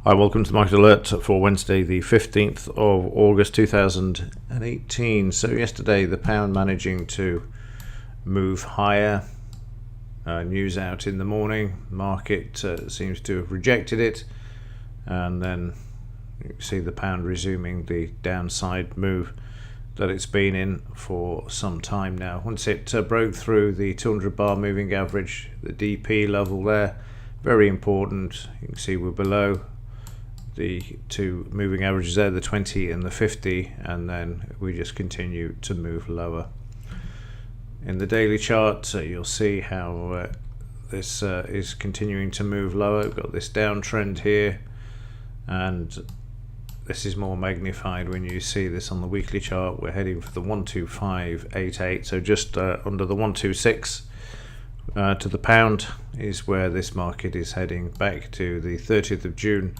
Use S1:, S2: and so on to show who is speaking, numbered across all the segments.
S1: Hi, welcome to the Market Alert for Wednesday, the 15th of August 2018. So yesterday, the pound managing to move higher. News out in the morning. Market seems to have rejected it. And then you can see the pound resuming the downside move that it's been in for some time now. Once it broke through the 200 bar moving average, the DP level there, very important. You can see we're below the two moving averages there, the 20 and the 50, and then we just continue to move lower. In the daily chart, you'll see how this is continuing to move lower. We've got this downtrend here, and this is more magnified when you see this on the weekly chart. We're heading for the 125.88, so just under the 126 to the pound is where this market is heading back to the 30th of June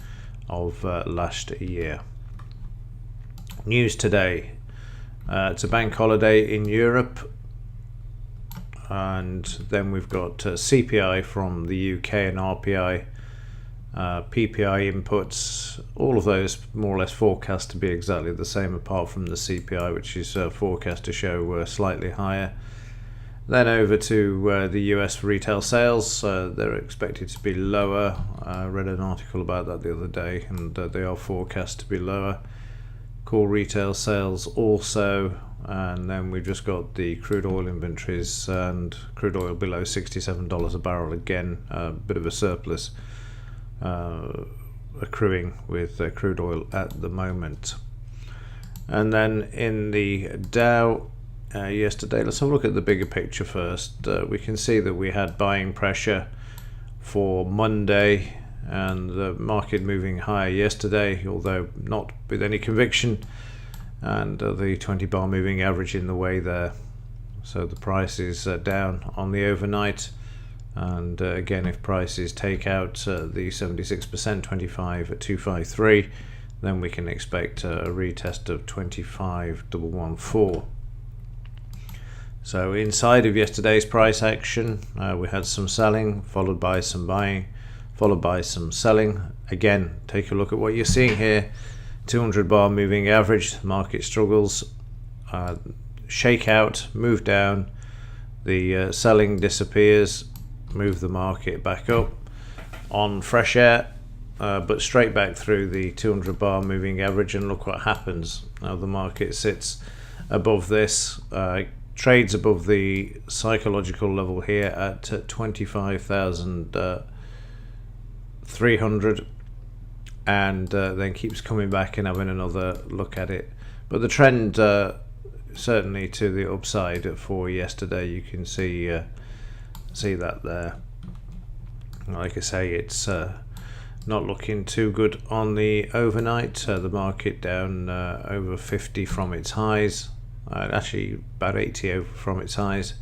S1: of last year. News today, it's a bank holiday in Europe, and then we've got CPI from the UK and RPI, PPI inputs, all of those more or less forecast to be exactly the same apart from the CPI, which is forecast to show slightly higher. Then over to the US retail sales, they're expected to be lower. I read an article about that the other day, and they are forecast to be lower. Core retail sales also, and then we've just got the crude oil inventories, and crude oil below $67 a barrel again, a bit of a surplus accruing with crude oil at the moment. And then in the Dow, yesterday, let's have a look at the bigger picture first. We can see that we had buying pressure for Monday, and the market moving higher yesterday, although not with any conviction, and the 20 bar moving average in the way there. So the price is down on the overnight, and again, if prices take out the 76%, 25 at 253, then we can expect a retest of 25,114. So inside of yesterday's price action, we had some selling, followed by some buying, followed by some selling. Again, take a look at what you're seeing here. 200 bar moving average, market struggles, shake out, move down, the selling disappears, move the market back up on fresh air, but straight back through the 200 bar moving average, and look what happens. Now the market sits above this, trades above the psychological level here at 25,300, and then keeps coming back and having another look at it. But the trend certainly to the upside for yesterday, you can see that there. Like I say, it's not looking too good on the overnight. The market down over 50 from its highs. Actually about 80 over from its highs,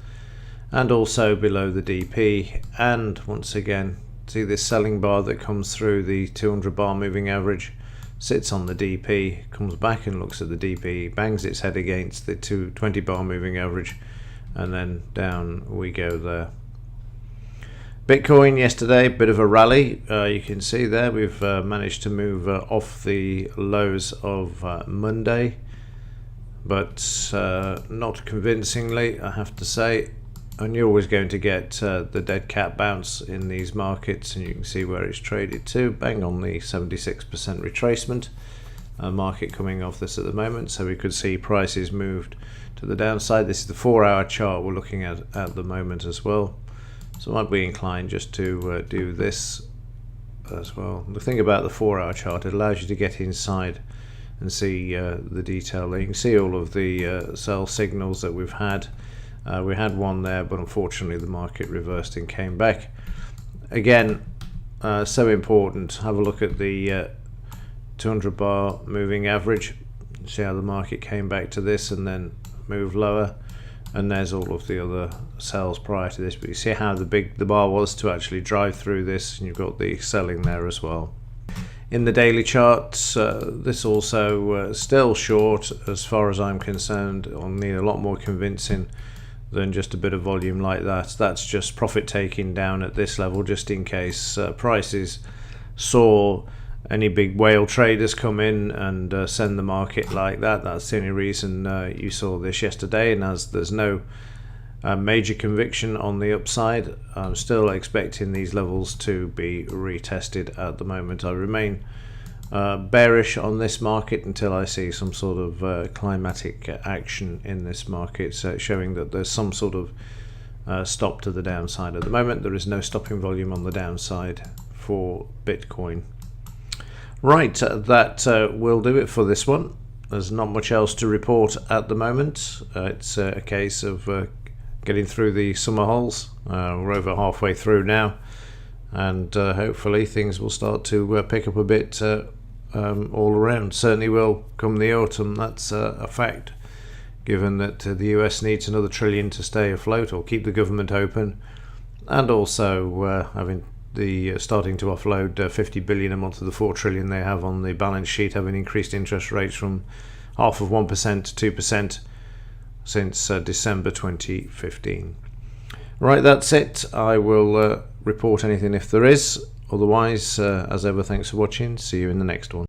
S1: and also below the DP. And once again, see this selling bar that comes through the 200 bar moving average, sits on the DP, comes back and looks at the DP, bangs its head against the 220 bar moving average, and then down we go there. Bitcoin yesterday, bit of a rally. You can see there we've managed to move off the lows of Monday, but not convincingly, I have to say. And you're always going to get the dead cat bounce in these markets, and you can see where it's traded to, bang on the 76% retracement. Market coming off this at the moment, so we could see prices moved to the downside. This is the 4-hour chart we're looking at the moment as well, so I might be inclined just to do this as well. The thing about the 4-hour chart, it allows you to get inside and see the detail there. You can see all of the sell signals that we've had. We had one there, but unfortunately the market reversed and came back. Again, so important. Have a look at the 200 bar moving average. See how the market came back to this and then moved lower. And there's all of the other sells prior to this. But you see how big the bar was to actually drive through this, and you've got the selling there as well. In the daily charts, this also still short as far as I'm concerned. I'll need a lot more convincing than just a bit of volume like that. That's just profit taking down at this level, just in case prices saw any big whale traders come in and send the market like that. That's the only reason you saw this yesterday. And as there's no major conviction on the upside, I'm still expecting these levels to be retested at the moment. I remain bearish on this market until I see some sort of climatic action in this market, showing that there's some sort of stop to the downside. At the moment, there is no stopping volume on the downside for Bitcoin. Right, that will do it for this one. There's not much else to report at the moment. It's a case of getting through the summer holes. We're over halfway through now, and hopefully things will start to pick up a bit all around. Certainly will come the autumn, that's a fact, given that the US needs another $1 trillion to stay afloat or keep the government open, and also having starting to offload 50 billion a month of the 4 trillion they have on the balance sheet, having increased interest rates from 0.5% to 2% since December 2015. Right, that's it. I will report anything if there is. Otherwise, as ever, thanks for watching. See you in the next one.